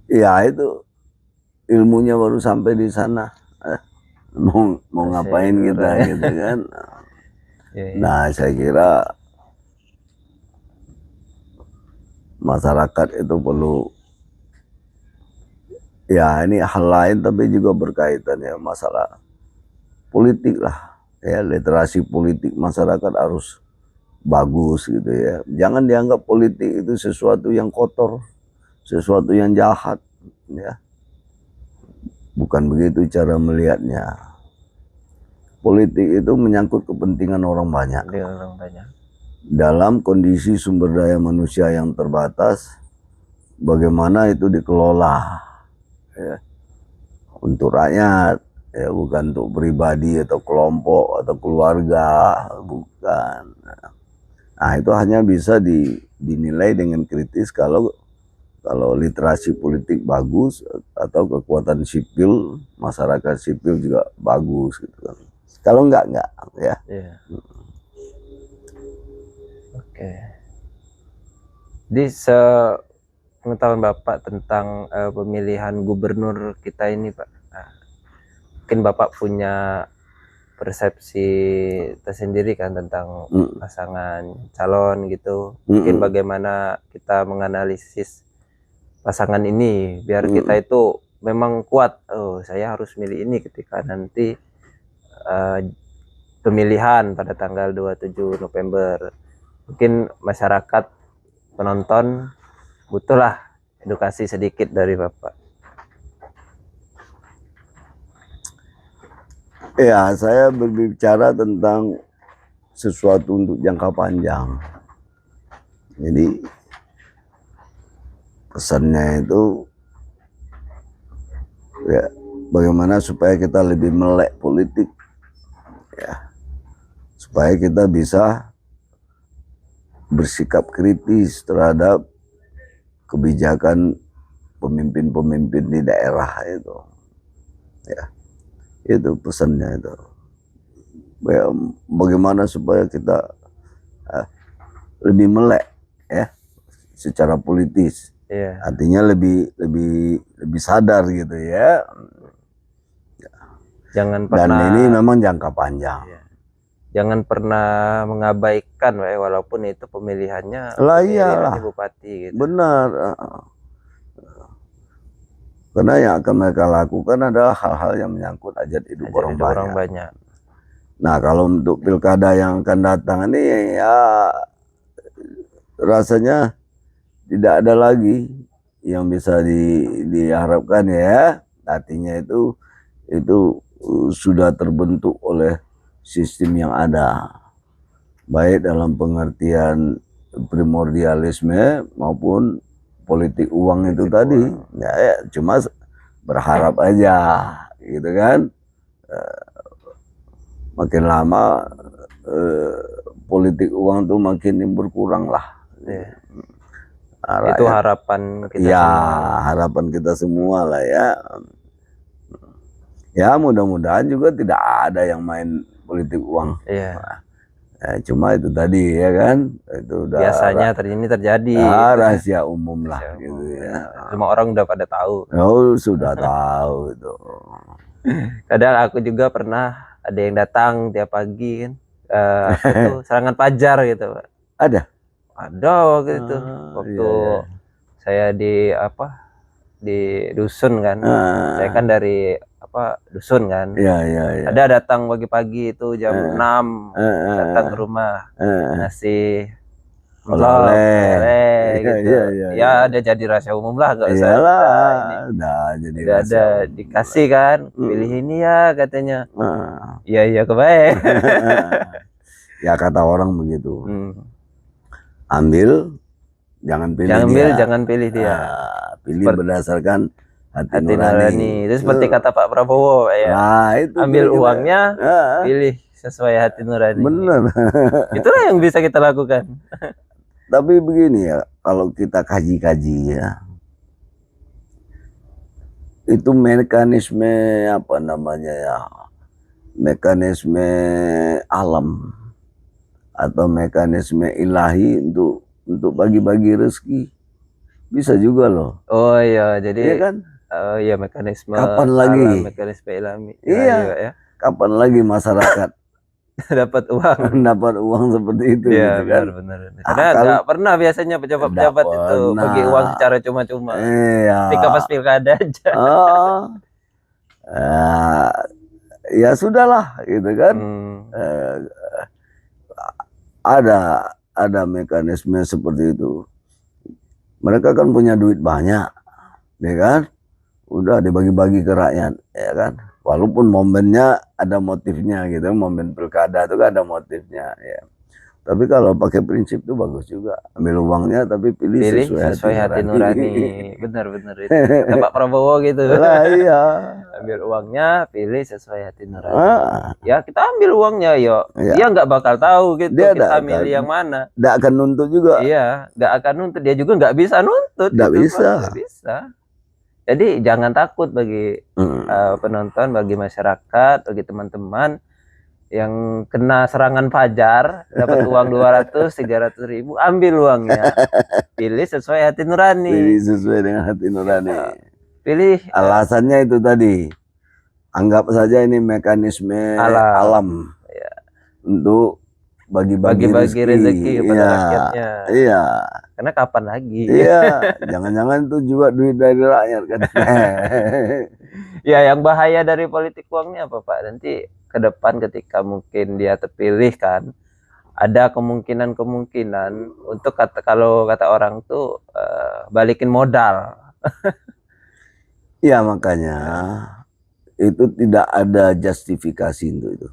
B: Ya itu ilmunya baru sampai di sana. Mau ngapain kita gitu kan. Nah, saya kira masyarakat itu perlu, ya ini hal lain tapi juga berkaitan ya, masalah politik lah ya, literasi politik masyarakat harus bagus gitu ya. Jangan dianggap politik itu sesuatu yang kotor, sesuatu yang jahat ya. Bukan begitu cara melihatnya. Politik itu menyangkut kepentingan orang banyak. Dalam kondisi sumber daya manusia yang terbatas, bagaimana itu dikelola ya, untuk rakyat ya, bukan untuk pribadi atau kelompok atau keluarga, bukan. Nah, itu hanya bisa dinilai dengan kritis kalau literasi politik bagus atau kekuatan sipil, masyarakat sipil juga bagus gitu kan. Kalau enggak ya.
A: Oke. Jadi pengetahuan Bapak tentang pemilihan gubernur kita ini Pak, mungkin Bapak punya persepsi tersendiri kan tentang pasangan calon gitu. Mungkin bagaimana kita menganalisis pasangan ini biar kita itu memang kuat. Oh, saya harus milih ini ketika nanti pemilihan pada tanggal 27 November. Mungkin masyarakat penonton butuhlah edukasi sedikit dari Bapak.
B: Ya, saya berbicara tentang sesuatu untuk jangka panjang. Jadi pesannya itu ya, bagaimana supaya kita lebih melek politik ya, supaya kita bisa bersikap kritis terhadap kebijakan pemimpin-pemimpin di daerah itu ya. Itu pesannya itu. Bagaimana supaya kita lebih melek ya secara politis. Artinya lebih sadar gitu ya.
A: Jangan pernah,
B: dan ini memang jangka panjang.
A: Jangan pernah mengabaikan walaupun itu pemilihannya
B: iyalah,
A: bupati gitu.
B: Benar. Karena yang akan mereka lakukan adalah hal-hal yang menyangkut hajat hidup orang banyak. Nah, kalau untuk pilkada yang akan datang ini ya rasanya tidak ada lagi yang bisa diharapkan ya. Artinya itu sudah terbentuk oleh sistem yang ada, baik dalam pengertian primordialisme maupun politik uang itu
A: Politik
B: tadi.
A: uang.
B: Ya, cuma berharap aja, gitu kan. Makin lama politik uang tuh makin berkurang lah.
A: Iya.
B: Nah,
A: Itu
B: rakyat,
A: harapan kita
B: ya
A: semua.
B: harapan kita semua lah ya. Ya mudah-mudahan juga tidak ada yang main politik uang.
A: Iya.
B: Cuma itu tadi ya kan, itu udah
A: Biasanya ini terjadi.
B: rahasia umum lah
A: Rahasia
B: gitu
A: umum,
B: ya.
A: Semua orang udah pada tahu.
B: Oh sudah tahu itu.
A: Kadang aku juga pernah ada yang datang tiap pagi kan, apa itu serangan fajar gitu, Pak.
B: Ada
A: Waktu itu, waktu
B: iya.
A: saya di di dusun kan, saya kan dari dusun kan,
B: Iya.
A: ada datang pagi-pagi itu jam 6 datang ke rumah ngasih
B: oleh
A: gitu. Ya udah jadi rahasia umum lah, nggak usah
B: udah jadi
A: udah ada dikasih kan, pilih ini ya katanya. Iya kebaik.
B: Ya kata orang begitu. Ambil, jangan pilih dia. Pilih berdasarkan hati nurani.
A: Itu seperti kata Pak Prabowo ya.
B: Nah, itu
A: ambil uangnya, pilih sesuai hati nurani.
B: Bener.
A: Itulah yang bisa kita lakukan.
B: Tapi begini ya, kalau kita kaji-kaji ya, itu mekanisme apa namanya ya, mekanisme alam atau mekanisme ilahi untuk bagi-bagi rezeki bisa juga loh.
A: Oh iya, jadi
B: iya kan?
A: Oh iya, mekanisme
B: kapan lagi
A: alam, mekanisme ilahi.
B: Iya. Kapan lagi masyarakat
A: dapat
B: uang seperti itu
A: ya,
B: gitu kan.
A: Benar. Karena nggak pernah biasanya pejabat-pejabat itu bagi uang secara cuma-cuma.
B: Iya.
A: Ketika pas pilkada aja.
B: Ya sudahlah gitu kan. Ada mekanisme seperti itu. Mereka kan punya duit banyak, ya kan? Udah dibagi-bagi ke rakyat, ya kan? Walaupun momennya ada motifnya gitu, momen pilkada itu kan ada motifnya ya. Tapi kalau pakai prinsip itu bagus juga. Ambil uangnya tapi pilih sesuai hati nurani.
A: Benar itu. Kata Pak Prabowo gitu.
B: Lah iya.
A: Ambil uangnya, pilih sesuai hati nurani. Ya kita ambil uangnya, dia nggak bakal tahu gitu kita milih yang mana.
B: Nggak akan nuntut juga.
A: Iya, nggak akan nuntut. Dia juga nggak bisa nuntut.
B: Nggak bisa.
A: Jadi jangan takut bagi penonton, bagi masyarakat, bagi teman-teman yang kena serangan fajar, dapat uang 200-300 ribu, ambil uangnya, pilih sesuai hati nurani.
B: Pilih sesuai dengan hati nurani.
A: Pilih.
B: Alasannya itu tadi, anggap saja ini mekanisme alam ya. Untuk bagi-bagi rezeki kepada rakyatnya. Iya. Karena kapan lagi? Iya. Jangan-jangan itu juga duit dari rakyat kan. Ya,
A: yang bahaya dari politik uangnya apa Pak? Nanti ke depan ketika mungkin dia terpilih kan, ada kemungkinan untuk kalau kata orang tuh balikin modal.
B: Ya makanya itu tidak ada justifikasi untuk itu.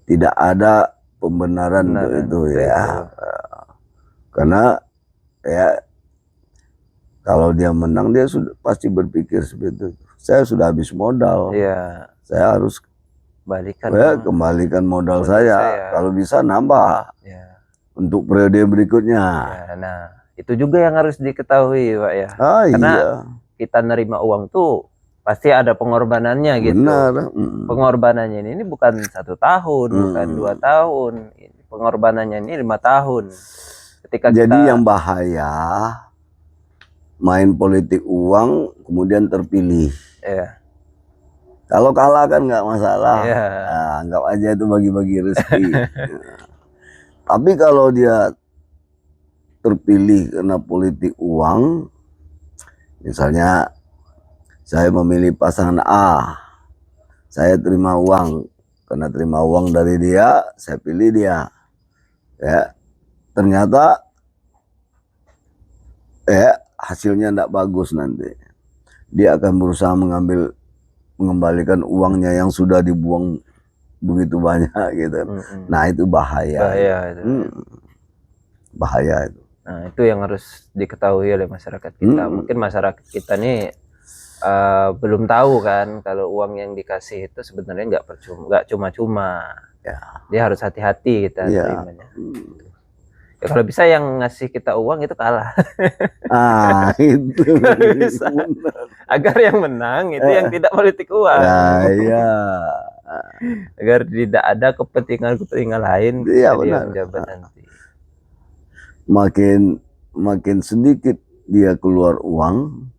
B: Tidak ada pembenaran untuk itu ya. Karena ya kalau dia menang dia sudah pasti berpikir seperti itu. Saya sudah habis modal.
A: Iya.
B: Saya harus kembalikan modal saya. Kalau bisa nambah untuk periode berikutnya.
A: Ya, nah, itu juga yang harus diketahui, Pak ya. Karena kita nerima uang tuh pasti ada pengorbanannya gitu.
B: Benar.
A: Pengorbanannya ini bukan 1 tahun, bukan 2 tahun. Pengorbanannya ini 5 tahun.
B: Jadi yang bahaya main politik uang kemudian terpilih.
A: Iya.
B: Kalau kalah kan nggak masalah, anggap aja itu bagi-bagi rezeki. Tapi kalau dia terpilih karena politik uang, misalnya saya memilih pasangan A, saya terima uang, karena terima uang dari dia, saya pilih dia. Ya, ternyata hasilnya tidak bagus nanti. Dia akan berusaha mengembalikan uangnya yang sudah dibuang begitu banyak gitu. Nah itu bahaya.
A: Bahaya itu.
B: Bahaya itu.
A: Nah, itu yang harus diketahui oleh masyarakat kita. Mungkin masyarakat kita nih belum tahu kan kalau uang yang dikasih itu sebenarnya nggak cuma-cuma.
B: Ya.
A: Dia harus hati-hati kita terimanya. Ya kalau bisa yang ngasih kita uang itu kalah.
B: Itu
A: bisa. Agar yang menang itu yang tidak politik uang.
B: Iya.
A: Agar tidak ada kepentingan lain
B: Iya,
A: dia menjabat nanti.
B: Makin sedikit dia keluar uang,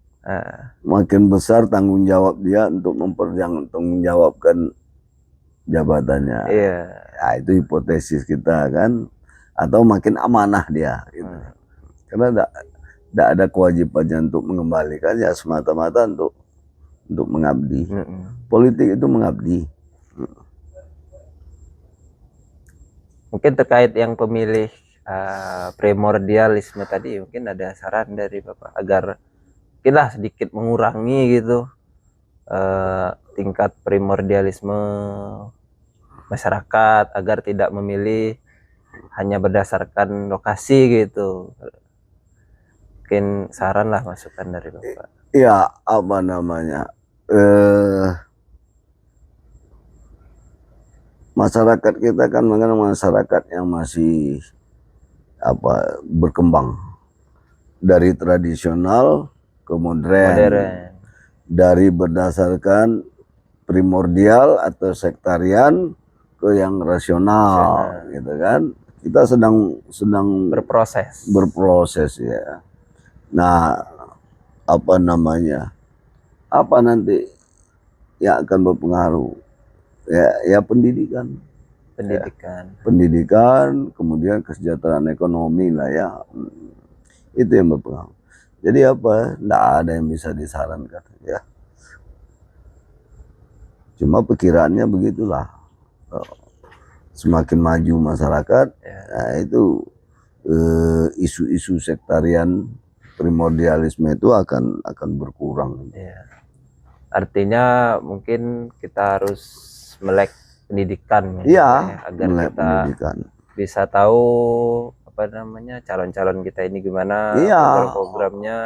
B: makin besar tanggung jawab dia untuk mempertanggungjawabkan jabatannya.
A: Iya.
B: Nah, itu hipotesis kita kan, atau makin amanah dia, gitu. Karena tidak ada kewajibannya untuk mengembalikan, ya semata-mata untuk mengabdi. Politik itu mengabdi.
A: Mungkin terkait yang pemilih primordialisme tadi, mungkin ada saran dari Bapak agar mungkinlah sedikit mengurangi gitu tingkat primordialisme masyarakat agar tidak memilih hanya berdasarkan lokasi gitu. Mungkin saran lah, masukan dari Bapak.
B: Ya, apa namanya, masyarakat kita kan masyarakat yang masih berkembang dari tradisional ke modern, dari berdasarkan primordial atau sektarian ke yang rasional, gitu kan. Kita sedang berproses ya. Nah, apa nanti yang akan berpengaruh? Ya pendidikan, kemudian kesejahteraan ekonomi lah ya, itu yang berpengaruh. Jadi nggak ada yang bisa disarankan ya, cuma pikirannya begitulah. Semakin maju masyarakat, nah itu isu-isu sektarian primordialisme itu akan berkurang.
A: Artinya mungkin kita harus melek pendidikan agar kita bisa tahu calon-calon kita ini gimana, program-programnya,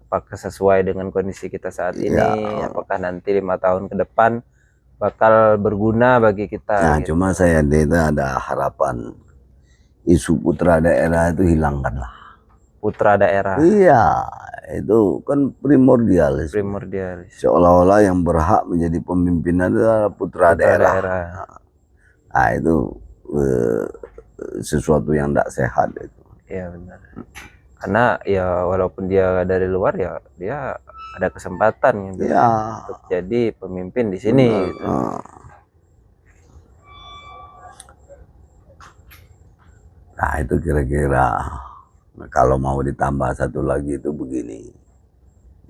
A: apakah sesuai dengan kondisi kita saat ini, apakah nanti 5 tahun ke depan bakal berguna bagi kita.
B: Nah, gitu. Cuma saya ada harapan isu putra daerah itu hilangkanlah.
A: Putra daerah.
B: Iya, itu kan primordialis. Seolah-olah yang berhak menjadi pemimpin adalah putra daerah. Nah, itu sesuatu yang tidak sehat itu.
A: Iya benar. Karena ya walaupun dia dari luar ya dia ada kesempatan gitu untuk jadi pemimpin di sini. Gitu.
B: Nah itu kira-kira. Kalau mau ditambah satu lagi itu begini,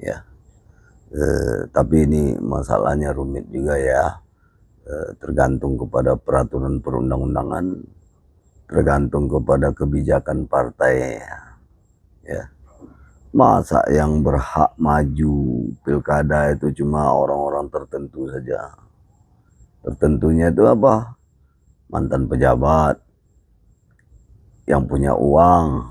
B: ya. Tapi ini masalahnya rumit juga ya. Tergantung kepada peraturan perundang-undangan, tergantung kepada kebijakan partai, ya. Masa yang berhak maju pilkada itu cuma orang-orang tertentu saja. Tertentunya itu apa? Mantan pejabat yang punya uang,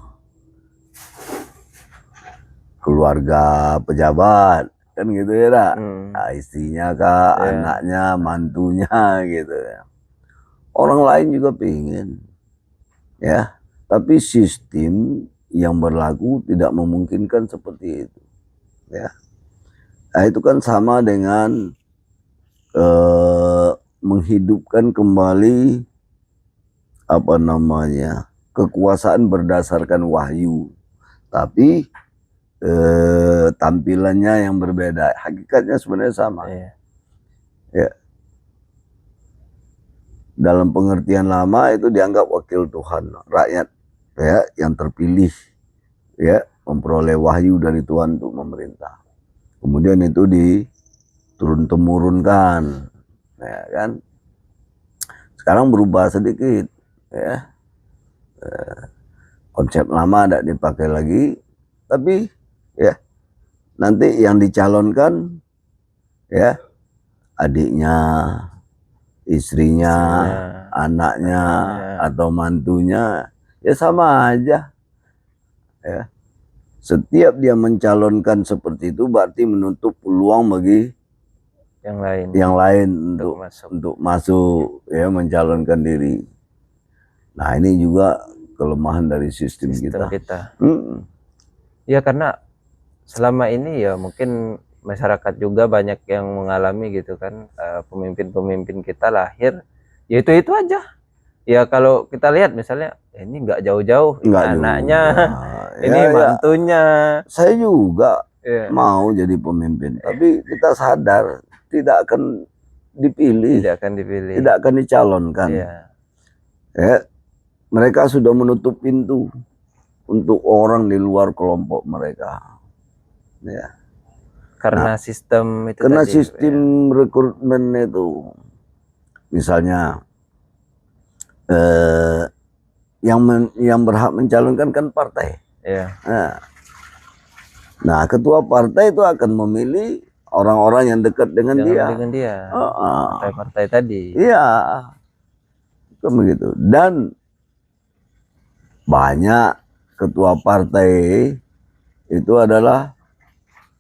B: keluarga pejabat, kan gitu ya, nah, istrinya kah, anaknya, mantunya gitu ya. Orang lain juga pingin, ya. Tapi sistem yang berlaku tidak memungkinkan seperti itu, ya. Nah, itu kan sama dengan menghidupkan kembali kekuasaan berdasarkan wahyu, tapi tampilannya yang berbeda. Hakikatnya sebenarnya sama. Ya. Dalam pengertian lama itu dianggap wakil Tuhan, rakyat ya yang terpilih ya memperoleh wahyu dari Tuhan untuk memerintah. Kemudian itu diturun-temurunkan, ya kan. Sekarang berubah sedikit, ya. Konsep lama tidak dipakai lagi, tapi ya nanti yang dicalonkan ya adiknya, istrinya, anaknya atau mantunya, ya sama aja. ya. Setiap dia mencalonkan seperti itu berarti menutup peluang bagi
A: yang lain
B: untuk masuk ya, mencalonkan diri. Nah, ini juga kelemahan dari sistem kita.
A: Ya, karena selama ini ya mungkin masyarakat juga banyak yang mengalami gitu kan, pemimpin-pemimpin kita lahir ya itu aja. Ya kalau kita lihat misalnya ini nggak jauh-jauh, ini anaknya, ini mantunya.
B: Saya juga mau jadi pemimpin, tapi kita sadar tidak akan dipilih, tidak akan dicalonkan. Ya, mereka sudah menutup pintu untuk orang di luar kelompok mereka. Ya.
A: Karena sistem itu
B: karena tadi, sistem rekrutmen itu, misalnya yang berhak mencalonkan kan partai. Nah, ketua partai itu akan memilih orang-orang yang dekat dengan dia.
A: Partai-partai tadi.
B: Iya, begitu. Dan banyak ketua partai itu adalah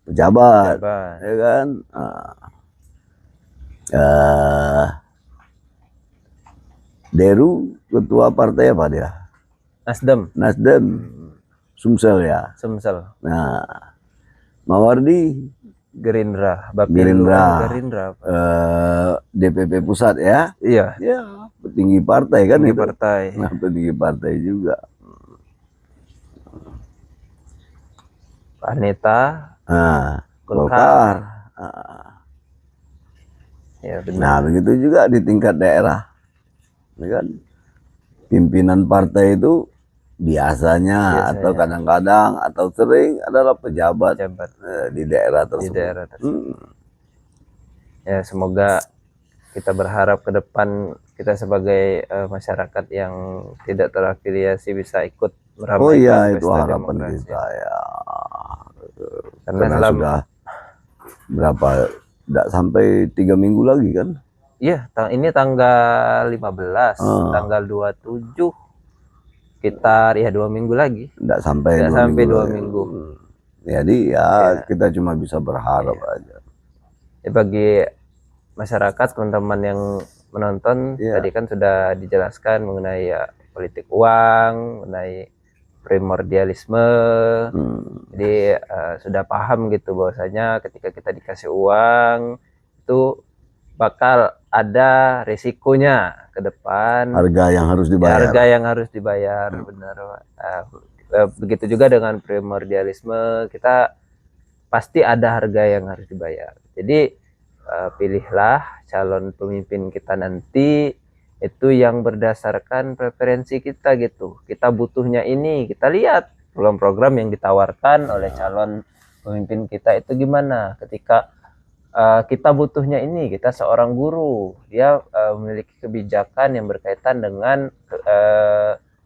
B: pejabat. Ya kan? Deru ketua partai apa dia? Nasdem. Sumsel ya. Nah, Mawardi
A: Gerindra.
B: DPP pusat ya.
A: Iya.
B: Ya, petinggi partai kan itu.
A: Nah,
B: petinggi partai juga.
A: Aneta.
B: Golkar.
A: Ya, benar.
B: Nah, begitu juga di tingkat daerah. Kan? Pimpinan partai itu biasanya atau kadang-kadang atau sering adalah pejabat di daerah tersebut.
A: Ya, semoga kita berharap ke depan kita sebagai masyarakat yang tidak terafiliasi bisa ikut meramaikan
B: itu harapan kita ya. Karena sudah berapa, tidak sampai 3 minggu lagi kan?
A: Iya, ini tanggal 15, tanggal 27, sekitar ya 2 minggu lagi.
B: Tidak sampai
A: 2 minggu.
B: Jadi kita cuma bisa berharap aja.
A: Ya, bagi masyarakat, teman-teman yang menonton, tadi kan sudah dijelaskan mengenai politik uang, mengenai primordialisme. Jadi sudah paham gitu bahwasanya ketika kita dikasih uang itu bakal ada risikonya ke depan,
B: harga yang harus dibayar.
A: Benar. Begitu juga dengan primordialisme, kita pasti ada harga yang harus dibayar. Jadi pilihlah calon pemimpin kita nanti itu yang berdasarkan preferensi kita gitu. Kita butuhnya ini, kita lihat program-program yang ditawarkan oleh calon pemimpin kita itu gimana. Ketika kita butuhnya ini, kita seorang guru, dia memiliki kebijakan yang berkaitan dengan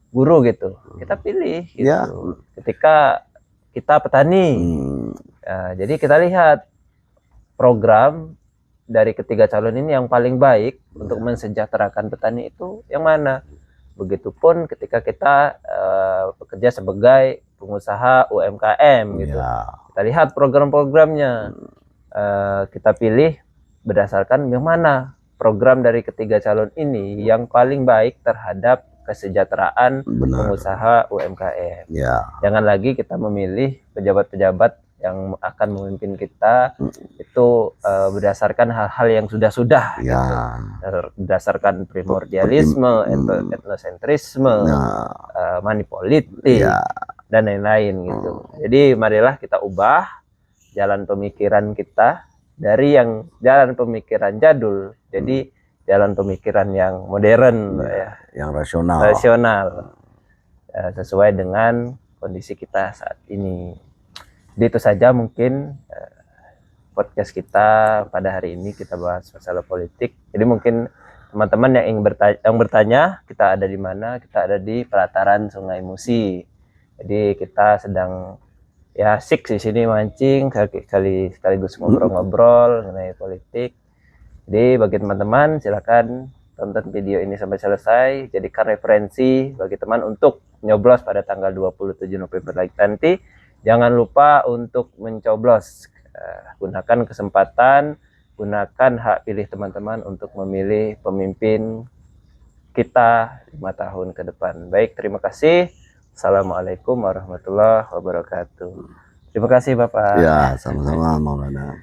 A: guru gitu, kita pilih gitu. Ketika kita petani, jadi kita lihat program dari ketiga calon ini yang paling baik untuk mensejahterakan petani itu yang mana. Begitupun ketika kita bekerja sebagai pengusaha UMKM gitu, kita lihat program-programnya. Kita pilih berdasarkan yang mana program dari ketiga calon ini yang paling baik terhadap kesejahteraan pengusaha UMKM. Jangan lagi kita memilih pejabat-pejabat yang akan memimpin kita itu berdasarkan hal-hal yang sudah-sudah, berdasarkan primordialisme, etnosentrisme, manipolitik, dan lain-lain gitu. Jadi marilah kita ubah jalan pemikiran kita dari yang jalan pemikiran jadul jadi jalan pemikiran yang modern,
B: yang rasional,
A: sesuai dengan kondisi kita saat ini. Jadi itu saja mungkin podcast kita pada hari ini, kita bahas masalah politik. Jadi mungkin teman-teman yang bertanya kita ada di mana, kita ada di pelataran Sungai Musi. Jadi kita sedang asik di sini mancing, sekaligus ngobrol-ngobrol mengenai politik. Jadi bagi teman-teman silakan tonton video ini sampai selesai, jadikan referensi bagi teman untuk nyoblos pada tanggal 27 November nanti. Jangan lupa untuk mencoblos. Gunakan kesempatan, gunakan hak pilih teman-teman untuk memilih pemimpin kita 5 tahun ke depan. Baik, terima kasih. Assalamualaikum warahmatullahi wabarakatuh. Terima kasih Bapak.
B: Ya, sama-sama Maulana.